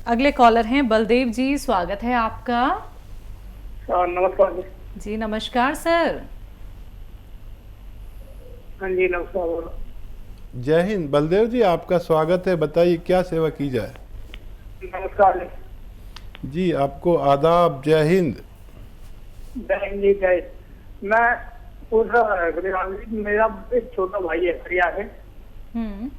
अगले कॉलर हैं बलदेव जी, स्वागत है आपका। नमस्कार जी। जी नमस्कार सर। हाँ जी, नमस्कार बोलो। जय हिंद बलदेव जी, आपका स्वागत है। बताइए क्या सेवा की जाए। नमस्कार जी। जी आपको आदाब, जय हिंद। जय हिंद जी, जय। मैं पूछ रहा था, मेरा एक छोटा भाई है हरिया है, हम्म।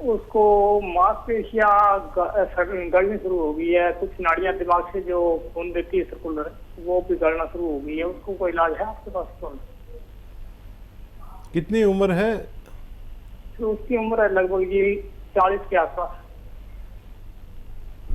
उसको मांसपेशियां गलनी शुरू हो गई है, कुछ नाड़ियां दिमाग से जो खून देती है सर्कुलर, वो भी गलना शुरू हो गई है। उसको कोई इलाज है आपके पास? कौन? कितनी उम्र है? तो उसकी उम्र है लगभग जी 40 के आसपास।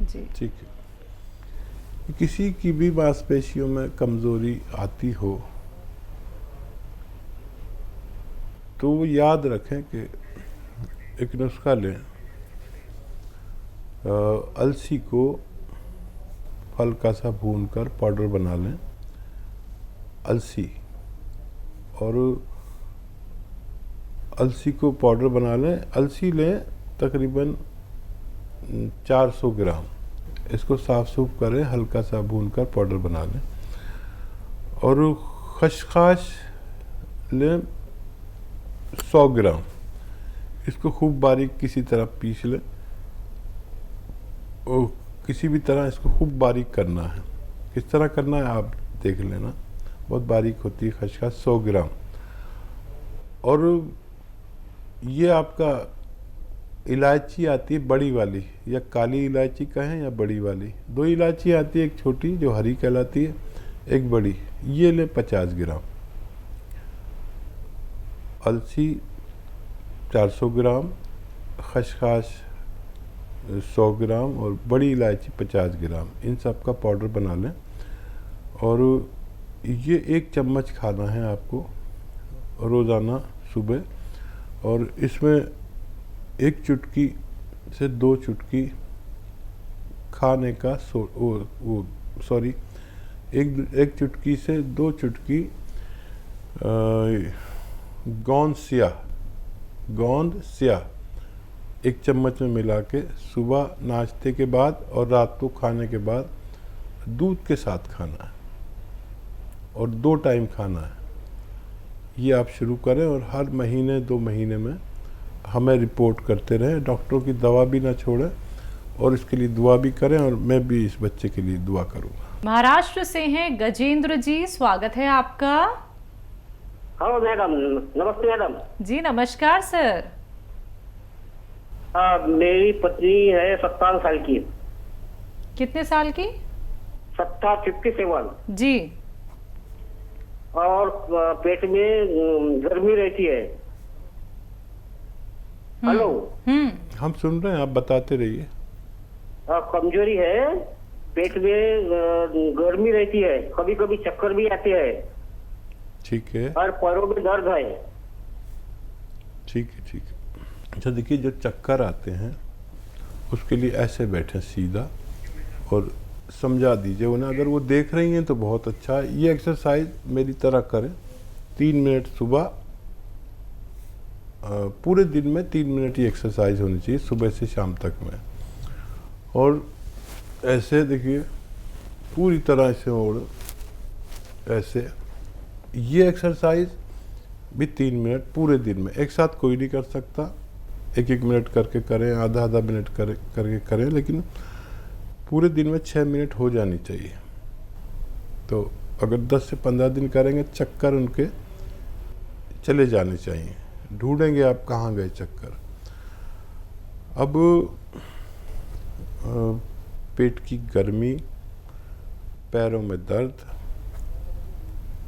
जी ठीक है। किसी की भी मांसपेशियों में कमजोरी आती हो तो वो याद रखें कि एक नुस्खा लें। अलसी को हल्का सा भूनकर पाउडर बना लें। अलसी को पाउडर बना लें। अलसी लें तकरीबन 400 ग्राम। इसको साफ सूफ करें, हल्का सा भूनकर पाउडर बना लें। और खसखस लें 100 ग्राम। इसको खूब बारीक किसी तरह पीस लें। और किसी भी तरह इसको खूब बारीक करना है। किस तरह करना है आप देख लेना, बहुत बारीक होती है खसखस। 100 ग्राम। और ये आपका इलायची आती है बड़ी वाली, या काली इलायची कहें या बड़ी वाली, 2 इलायची आती है, एक छोटी जो हरी कहलाती है, एक बड़ी। ये ले 50 ग्राम। अलसी 400 ग्राम, खसखस 100 ग्राम और बड़ी इलायची 50 ग्राम, इन सब का पाउडर बना लें। और ये 1 चम्मच खाना है आपको रोज़ाना सुबह। और इसमें 1 चुटकी से 2 चुटकी खाने का एक चुटकी से 2 चुटकी गोंद स्याह 1 चम्मच में मिला के सुबह नाश्ते के बाद और रात को खाने के बाद दूध के साथ खाना है। और 2 टाइम खाना है। ये आप शुरू करें और हर महीने 2 महीने में हमें रिपोर्ट करते रहें। डॉक्टरों की दवा भी ना छोड़ें और इसके लिए दुआ भी करें। और मैं भी इस बच्चे के लिए दुआ करूँगा। महाराष्ट्र से हैं गजेंद्र जी, स्वागत है आपका। हेलो मैडम, नमस्ते मैडम। जी नमस्कार सर। मेरी पत्नी है 57 साल की। कितने साल की? 57 जी। और पेट में गर्मी रहती है। हेलो। हम सुन रहे हैं, आप बताते रहिए। कमजोरी है, पेट में गर्मी रहती है, कभी कभी चक्कर भी आते हैं। ठीक है। और पैरों में दर्द है। ठीक है, ठीक है। अच्छा देखिए, जो चक्कर आते हैं उसके लिए ऐसे बैठे सीधा और समझा दीजिए उन्हें। अगर वो देख रही हैं तो बहुत अच्छा है। ये एक्सरसाइज मेरी तरह करें। 3 मिनट सुबह, पूरे दिन में 3 मिनट ये एक्सरसाइज होनी चाहिए, सुबह से शाम तक में। और ऐसे देखिए पूरी तरह से ओढ़, ऐसे ये एक्सरसाइज भी 3 मिनट पूरे दिन में। एक साथ कोई नहीं कर सकता, 1-1 मिनट करके करें, आधा मिनट करके करें, लेकिन पूरे दिन में 6 मिनट हो जानी चाहिए। तो अगर 10 से 15 दिन करेंगे, चक्कर उनके चले जाने चाहिए। ढूंढेंगे आप कहाँ गए चक्कर। अब पेट की गर्मी, पैरों में दर्द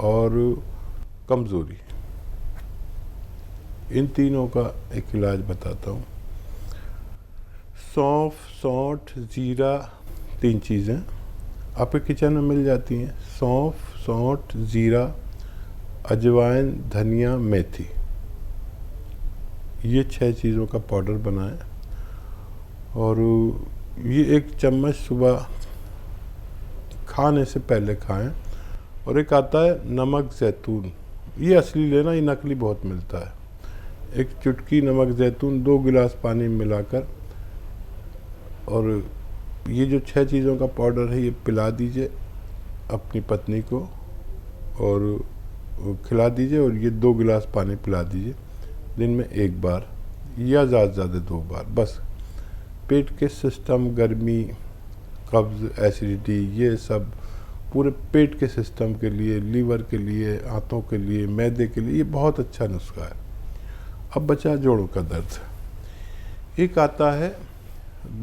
और कमज़ोरी, इन तीनों का एक इलाज बताता हूँ। सौंफ, सौंठ, जीरा, 3 चीज़ें आपके किचन में मिल जाती हैं। सौंफ, सौंठ, जीरा, अजवाइन, धनिया, मेथी, ये 6 चीज़ों का पाउडर बनाएं। और ये 1 चम्मच सुबह खाने से पहले खाएं। और एक आता है नमक ज़ैतून, ये असली लेना, ये नकली बहुत मिलता है। 1 चुटकी नमक ज़ैतून 2 गिलास पानी में मिलाकर और ये जो 6 चीज़ों का पाउडर है ये पिला दीजिए अपनी पत्नी को और खिला दीजिए, और ये 2 गिलास पानी पिला दीजिए दिन में 1 बार या ज़्यादा से ज़्यादा 2 बार। बस पेट के सिस्टम, गर्मी, कब्ज़, एसिडिटी, ये सब पूरे पेट के सिस्टम के लिए, लीवर के लिए, आंतों के लिए, मैदे के लिए ये बहुत अच्छा नुस्खा है। अब बचा जोड़ों का दर्द। एक आता है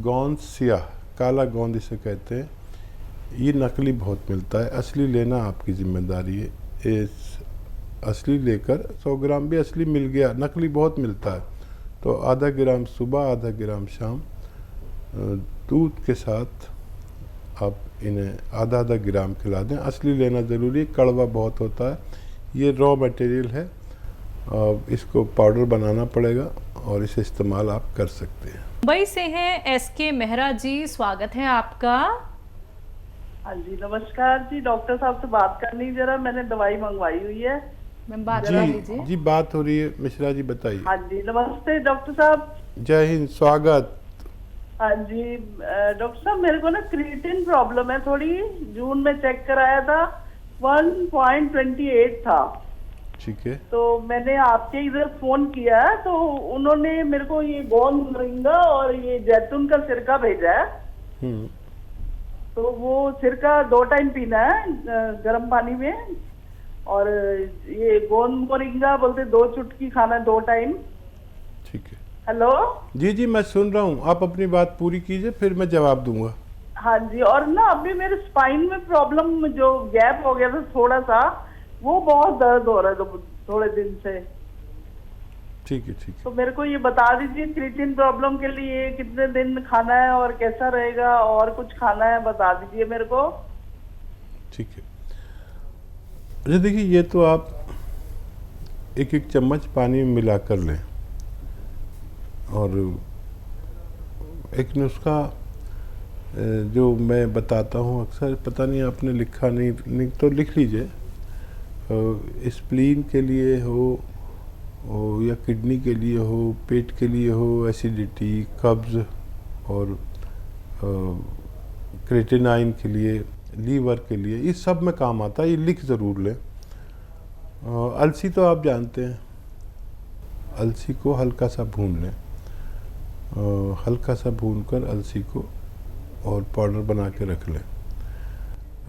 गोंद सियाह, काला गोंद इसे कहते हैं। ये नकली बहुत मिलता है, असली लेना आपकी जिम्मेदारी है। इस असली लेकर 100 ग्राम भी असली मिल गया, नकली बहुत मिलता है, तो आधा ग्राम सुबह, आधा ग्राम शाम दूध के साथ आप इन्हें आधा आधा ग्राम खिला दें। असली लेना ज़रूरी है, कड़वा बहुत होता है। ये रॉ मटेरियल है, इसको पाउडर बनाना पड़ेगा और इसे इस्तेमाल आप कर सकते हैं। मुंबई से हैं SK मेहरा जी, स्वागत है आपका। हाँ जी, नमस्कार जी। डॉक्टर साहब से बात करनी जरा, मैंने दवाई मंगवाई हुई है। मैम बात कर लीजिए। जी बात हो रही है, मिश्रा जी बताइए। हाँ जी, नमस्ते डॉक्टर साहब। जय हिंद, स्वागत। हाँ जी डॉक्टर साहब, मेरे को ना क्रिएटिन प्रॉब्लम है थोड़ी। जून में चेक कराया था, 1.28 था। ठीक है। तो मैंने आपके इधर फोन किया, तो उन्होंने मेरे को ये गोंद मोरिंगा और ये जैतून का सिरका भेजा है। तो वो सिरका 2 टाइम पीना है गर्म पानी में, और ये गोंद मोरिंगा बोलते 2 चुटकी खाना है 2 टाइम। ठीक है। हेलो जी जी मैं सुन रहा हूँ, आप अपनी बात पूरी कीजिए फिर मैं जवाब दूंगा। हाँ जी, और ना अभी मेरे स्पाइन में प्रॉब्लम, जो गैप हो गया था थोड़ा सा, वो बहुत दर्द हो रहा है थोड़े दिन से। ठीक है, ठीक है। तो मेरे को ये बता दीजिए, क्रिएटिन प्रॉब्लम के लिए कितने दिन खाना है और कैसा रहेगा, और कुछ खाना है बता दीजिए मेरे को। ठीक है। अच्छा देखिए, ये तो आप 1-1 चम्मच पानी में मिला कर लें, और एक नुस्खा जो मैं बताता हूँ अक्सर, पता नहीं आपने लिखा नहीं तो लिख लीजिए। स्प्लीन के लिए हो या किडनी के लिए हो, पेट के लिए हो, एसिडिटी, कब्ज़ और क्रेटिनाइन के लिए, लीवर के लिए, ये सब में काम आता है। ये लिख ज़रूर लें। अलसी तो आप जानते हैं, अलसी को हल्का सा भून लें, हल्का सा भूनकर अलसी को और पाउडर बना के रख लें।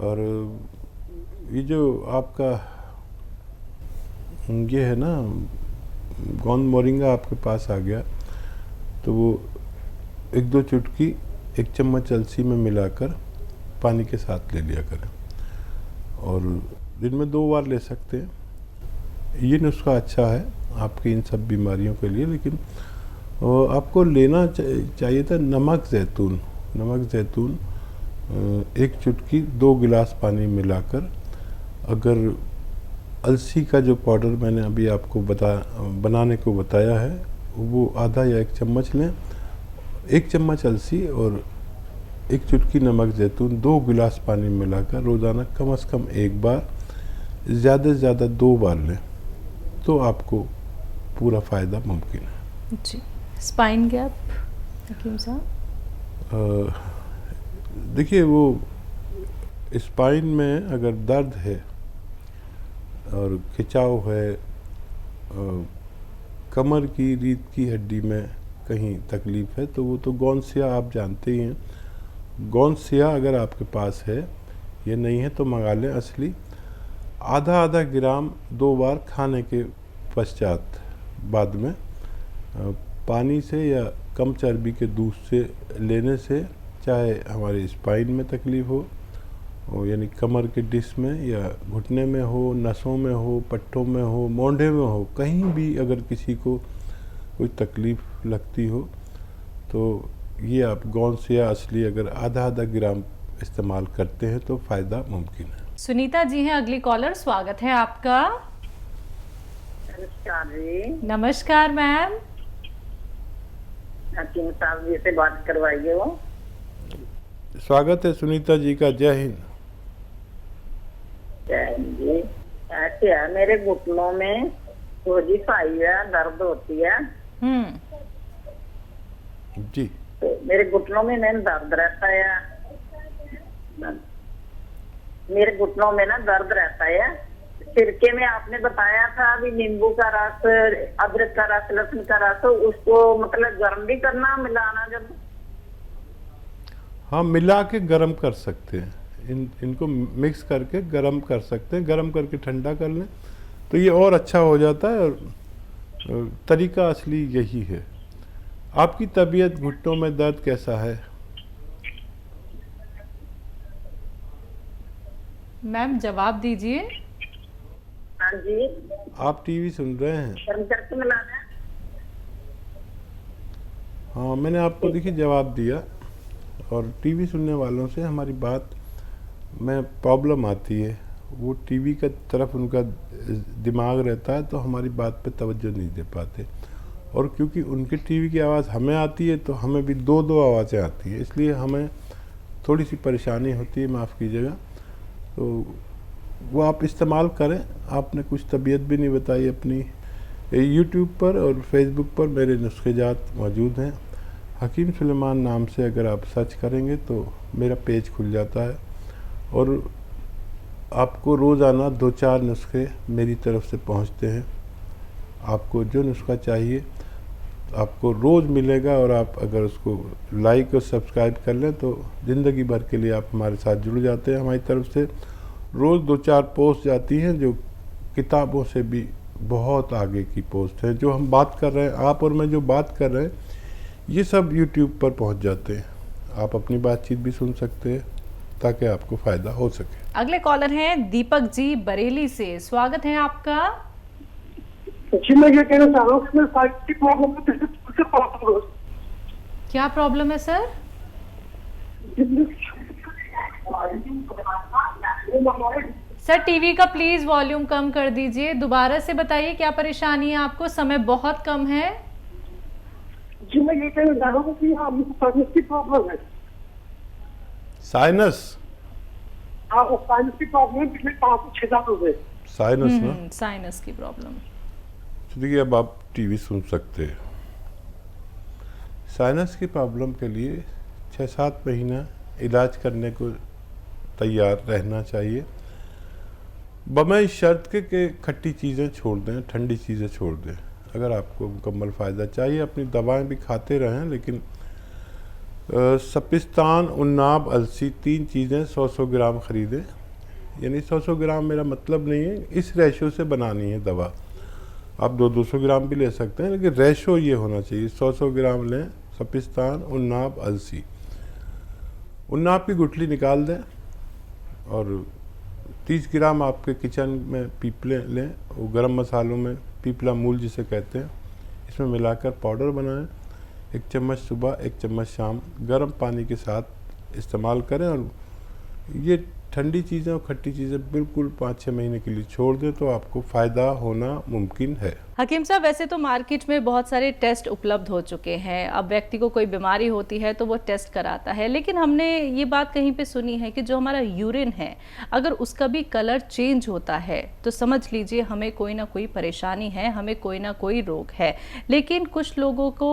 और ये जो आपका ये है ना गोंद मोरिंगा आपके पास आ गया, तो वो 1-2 चुटकी 1 चम्मच अलसी में मिलाकर पानी के साथ ले लिया करें, और दिन में 2 बार ले सकते हैं। ये नुस्खा अच्छा है आपकी इन सब बीमारियों के लिए। लेकिन आपको लेना चाहिए था नमक ज़ैतून। नमक ज़ैतून 1 चुटकी 2 गिलास पानी मिलाकर, अगर अलसी का जो पाउडर मैंने अभी आपको बनाने को बताया है, वो आधा या 1 चम्मच लें। 1 चम्मच अलसी और 1 चुटकी नमक ज़ैतून 2 गिलास पानी में मिलाकर रोज़ाना कम से कम 1 बार, ज़्यादा से ज़्यादा 2 बार लें, तो आपको पूरा फ़ायदा मुमकिन है। जी, स्पाइन गैप हकीम साहब। देखिए, वो स्पाइन में अगर दर्द है और खिंचाव है, कमर की रीढ़ की हड्डी में कहीं तकलीफ़ है, तो वो तो गोंद सियाह आप जानते ही हैं। गोंद सियाह अगर आपके पास है, ये नहीं है तो मंगा लें असली। आधा ग्राम 2 बार खाने के पश्चात बाद में पानी से या कम चर्बी के दूध से लेने से, चाहे हमारे स्पाइन में तकलीफ़ हो यानी कमर के डिस्क में या घुटने में हो, नसों में हो, पट्टों में हो, मोंढे में हो, कहीं भी अगर किसी को कोई तकलीफ़ लगती हो, तो ये आप गोंद सियाह असली अगर आधा ग्राम इस्तेमाल करते हैं तो फ़ायदा मुमकिन है। सुनीता जी हैं अगली कॉलर, स्वागत है आपका। नमस्कार जी। नमस्कार मैम। हकीम साहब जी से बात करवाइए। वो स्वागत है सुनीता जी का। जय हिंद। जय हिंद जी। ऐसे है, मेरे घुटनों में सोजिश आई है, दर्द होती है। जी तो मेरे घुटनों में मैम दर्द रहता है, मेरे घुटनों में ना दर्द रहता है। सिरके में आपने बताया था अभी नींबू का रस, अदरक का रस, लहसुन का रस, उसको मतलब गर्म भी करना, मिलाना जब? हाँ, मिला के गर्म कर सकते हैं, इनको मिक्स करके गर्म कर सकते हैं, गर्म करके ठंडा कर लें तो ये और अच्छा हो जाता है। और तरीका असली यही है। आपकी तबीयत, घुटनों में दर्द कैसा है? मैम जवाब दीजिए। हाँ जी, आप टीवी सुन रहे हैं? गर्म करके मिलाना है। हाँ, मैंने आपको देखिए जवाब दिया। और टीवी सुनने वालों से हमारी बात में प्रॉब्लम आती है, वो टीवी की तरफ उनका दिमाग रहता है तो हमारी बात पे तवज्जो नहीं दे पाते। और क्योंकि उनके टीवी की आवाज़ हमें आती है तो हमें भी दो दो आवाज़ें आती हैं, इसलिए हमें थोड़ी सी परेशानी होती है, माफ़ कीजिएगा। तो वो आप इस्तेमाल करें। आपने कुछ तबीयत भी नहीं बताई अपनी। यूट्यूब पर और फेसबुक पर मेरे नुस्खेजात मौजूद हैं। हकीम सुलेमान नाम से अगर आप सर्च करेंगे तो मेरा पेज खुल जाता है और आपको रोज़ाना 2-4 नुस्खे मेरी तरफ से पहुंचते हैं। आपको जो नुस्खा चाहिए आपको रोज़ मिलेगा और आप अगर उसको लाइक और सब्सक्राइब कर लें तो ज़िंदगी भर के लिए आप हमारे साथ जुड़ जाते हैं। हमारी तरफ से रोज़ 2-4 पोस्ट जाती हैं जो किताबों से भी बहुत आगे की पोस्ट है। जो हम बात कर रहे हैं, आप और मैं जो बात कर रहे हैं, ये सब यूट्यूब पर पहुंच जाते हैं। आप अपनी बातचीत भी सुन सकते हैं ताकि आपको फ़ायदा हो सके। अगले कॉलर हैं दीपक जी बरेली से, स्वागत है आपका। जी, मैं ये कहना चाह रहा हूँ कि मेरे साइड की प्रॉब्लम है, जैसे प्रॉब्लम क्या प्रॉब्लम है सर? सर टीवी का प्लीज वॉल्यूम कम कर दीजिए। दोबारा से बताइए क्या परेशानी है आपको, समय बहुत कम है। जी, मैं ये कहना चाह रहा हूँ कि हाँ, मुझे साइनस की प्रॉब्लम है। साइनस? हाँ, वो साइनस की प्रॉब्लम है, पिछले 5 से 6 साल हो गए। साइनस ना? साइनस की प्रॉब्लम। तो देखिए, अब आप टीवी सुन सकते हैं। साइनस की प्रॉब्लम के लिए 6-7 महीना इलाज करने को तैयार रहना चाहिए, बमई शर्त के खट्टी चीज़ें छोड़ दें, ठंडी चीज़ें छोड़ दें। अगर आपको मुकम्मल फ़ायदा चाहिए, अपनी दवाएं भी खाते रहें, लेकिन सपिस्तान, उन्नाब, अलसी, 3 चीज़ें 100-100 ग्राम ख़रीदें। यानी 100-100 ग्राम मेरा मतलब नहीं है, इस रेशो से बनानी है दवा। आप 200-200 ग्राम भी ले सकते हैं, लेकिन रेशो ये होना चाहिए, 100-100 ग्राम लें। सपिस्तान, उन्नाब, अलसी। उन्नाब की गुठली निकाल दें और 30 ग्राम आपके किचन में पीपले लें, वो गरम मसालों में पीपला मूल जिसे कहते हैं, इसमें मिलाकर पाउडर बनाएं। 1 चम्मच सुबह, 1 चम्मच शाम गर्म पानी के साथ इस्तेमाल करें। और ये ठंडी चीज़ें और खट्टी चीज़ें बिल्कुल 5-6 महीने के लिए छोड़ दें तो आपको फ़ायदा होना मुमकिन है। हकीम साहब, वैसे तो मार्केट में बहुत सारे टेस्ट उपलब्ध हो चुके हैं। अब व्यक्ति को कोई बीमारी होती है तो वो टेस्ट कराता है, लेकिन हमने ये बात कहीं पे सुनी है कि जो हमारा यूरिन है, अगर उसका भी कलर चेंज होता है तो समझ लीजिए हमें कोई ना कोई परेशानी है, हमें कोई ना कोई रोग है। लेकिन कुछ लोगों को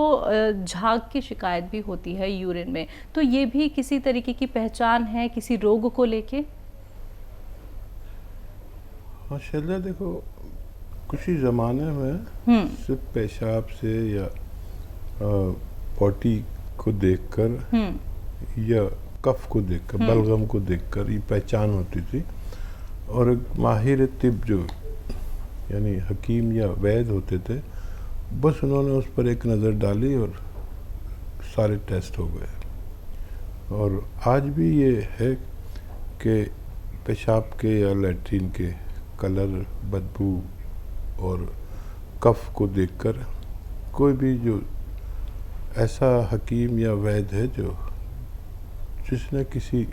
झाग की शिकायत भी होती है यूरिन में, तो ये भी किसी तरीके की पहचान है किसी रोग को लेके? हाँ शैला, देखो कुछ ही ज़माने में सिर्फ पेशाब से या पॉटी को देखकर या कफ को देखकर, बलगम को देखकर ये पहचान होती थी। और एक माहिर तिब जो यानी हकीम या वैद होते थे, बस उन्होंने उस पर एक नज़र डाली और सारे टेस्ट हो गए। और आज भी ये है कि पेशाब के या लैट्रिन के कलर, बदबू और कफ को देखकर कोई भी जो ऐसा हकीम या वैद है जिसने किसी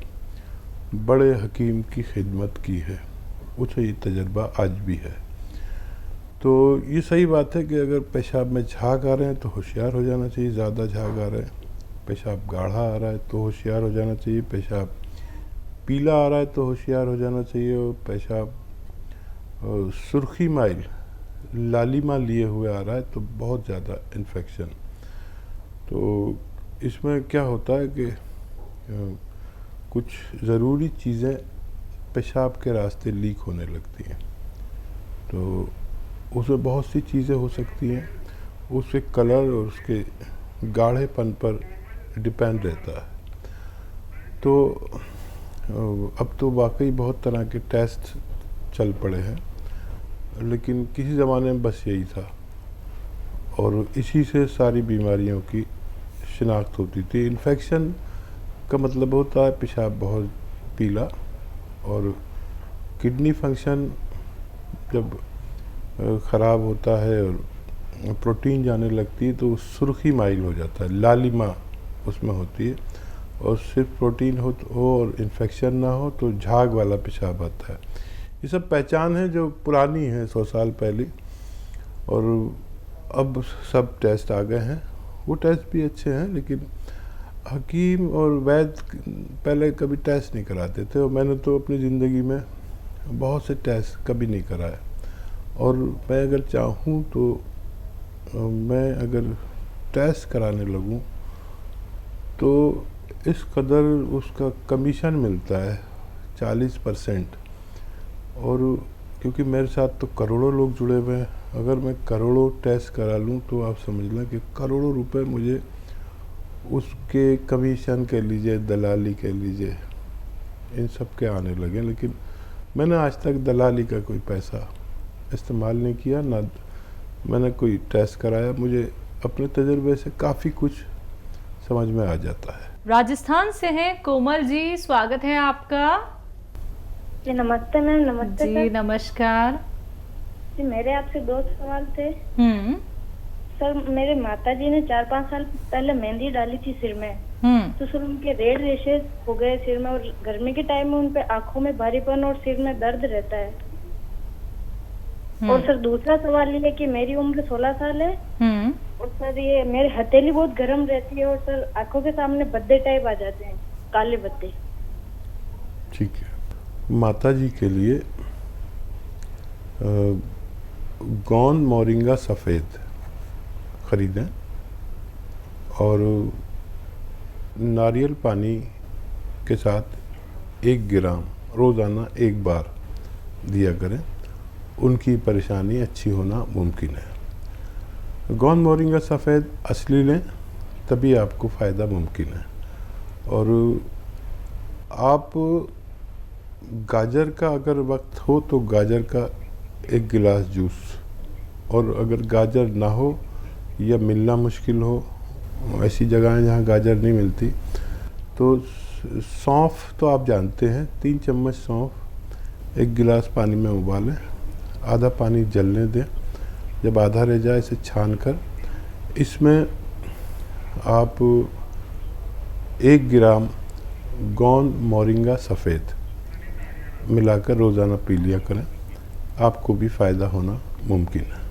बड़े हकीम की खिदमत की है, उसे ये तजर्बा आज भी है। तो ये सही बात है कि अगर पेशाब में झाग आ रहे हैं तो होशियार हो जाना चाहिए, ज़्यादा झाग आ रहे हैं। पेशाब गाढ़ा आ रहा है तो होशियार हो जाना चाहिए। पेशाब पीला आ रहा है तो होशियार हो जाना चाहिए। और पेशाब सुर्खी माइल, लालिमा लिए हुए आ रहा है तो बहुत ज़्यादा इन्फेक्शन। तो इसमें क्या होता है कि कुछ ज़रूरी चीज़ें पेशाब के रास्ते लीक होने लगती हैं, तो उसमें बहुत सी चीज़ें हो सकती हैं, उसके कलर और उसके गाढ़ेपन पर डिपेंड रहता है। तो अब तो वाकई बहुत तरह के टेस्ट चल पड़े हैं, लेकिन किसी ज़माने में बस यही था और इसी से सारी बीमारियों की शिनाख्त होती थी। इन्फेक्शन का मतलब होता है पेशाब बहुत पीला, और किडनी फंक्शन जब ख़राब होता है और प्रोटीन जाने लगती है तो सुर्खी माइल हो जाता है, लालिमा उसमें होती है, और सिर्फ प्रोटीन हो और इन्फेक्शन ना हो तो झाग वाला पेशाब आता है। ये सब पहचान है जो पुरानी है 100 साल पहले, और अब सब टेस्ट आ गए हैं। वो टेस्ट भी अच्छे हैं, लेकिन हकीम और वैद्य पहले कभी टेस्ट नहीं कराते थे, और मैंने तो अपनी ज़िंदगी में बहुत से टेस्ट कभी नहीं कराए। और मैं अगर चाहूँ तो मैं अगर टेस्ट कराने लगूँ तो इस कदर उसका कमीशन मिलता है 40%, और क्योंकि मेरे साथ तो करोड़ों लोग जुड़े हुए हैं, अगर मैं करोड़ों टेस्ट करा लूँ तो आप समझ लें कि करोड़ों रुपए मुझे उसके कमीशन कह लीजिए, दलाली कह लीजिए, इन सब के आने लगे। लेकिन मैंने आज तक दलाली का कोई पैसा इस्तेमाल नहीं किया, ना मैंने कोई टेस्ट कराया। मुझे अपने तजुर्बे से काफ़ी कुछ समझ में आ जाता है। राजस्थान से हैं कोमल जी, स्वागत है आपका। जी नमस्ते मैम। नमस्ते जी सर। नमस्कार। जी मेरे आपसे 2 सवाल थे। सर मेरे माता जी ने 4-5 साल पहले मेहंदी डाली थी सिर में, तो सर उनके रेड रेशेस हो गए सिर में, और गर्मी के टाइम में उन पे आंखों में भारीपन और सिर में दर्द रहता है। और सर दूसरा सवाल ये है कि मेरी उम्र 16 साल है, और सर ये मेरी हथेली बहुत गर्म रहती है, और सर आंखों के सामने बद्दे टाइप आ जाते हैं, काले बद्दे। ठीक है, माता जी के लिए गौन मोरिंगा सफ़ेद ख़रीदें और नारियल पानी के साथ 1 ग्राम रोज़ाना 1 बार दिया करें, उनकी परेशानी अच्छी होना मुमकिन है। गौन मोरिंगा सफ़ेद असली लें, तभी आपको फ़ायदा मुमकिन है। और आप गाजर का अगर वक्त हो तो गाजर का 1 गिलास जूस, और अगर गाजर ना हो या मिलना मुश्किल हो, ऐसी जगहें जहाँ गाजर नहीं मिलती, तो सौंफ तो आप जानते हैं, 3 चम्मच सौंफ 1 गिलास पानी में उबालें, आधा पानी जलने दें, जब आधा रह जाए इसे छान कर इसमें आप 1 ग्राम गौन मोरिंगा सफ़ेद मिलाकर रोज़ाना पी लिया करें, आपको भी फ़ायदा होना मुमकिन है।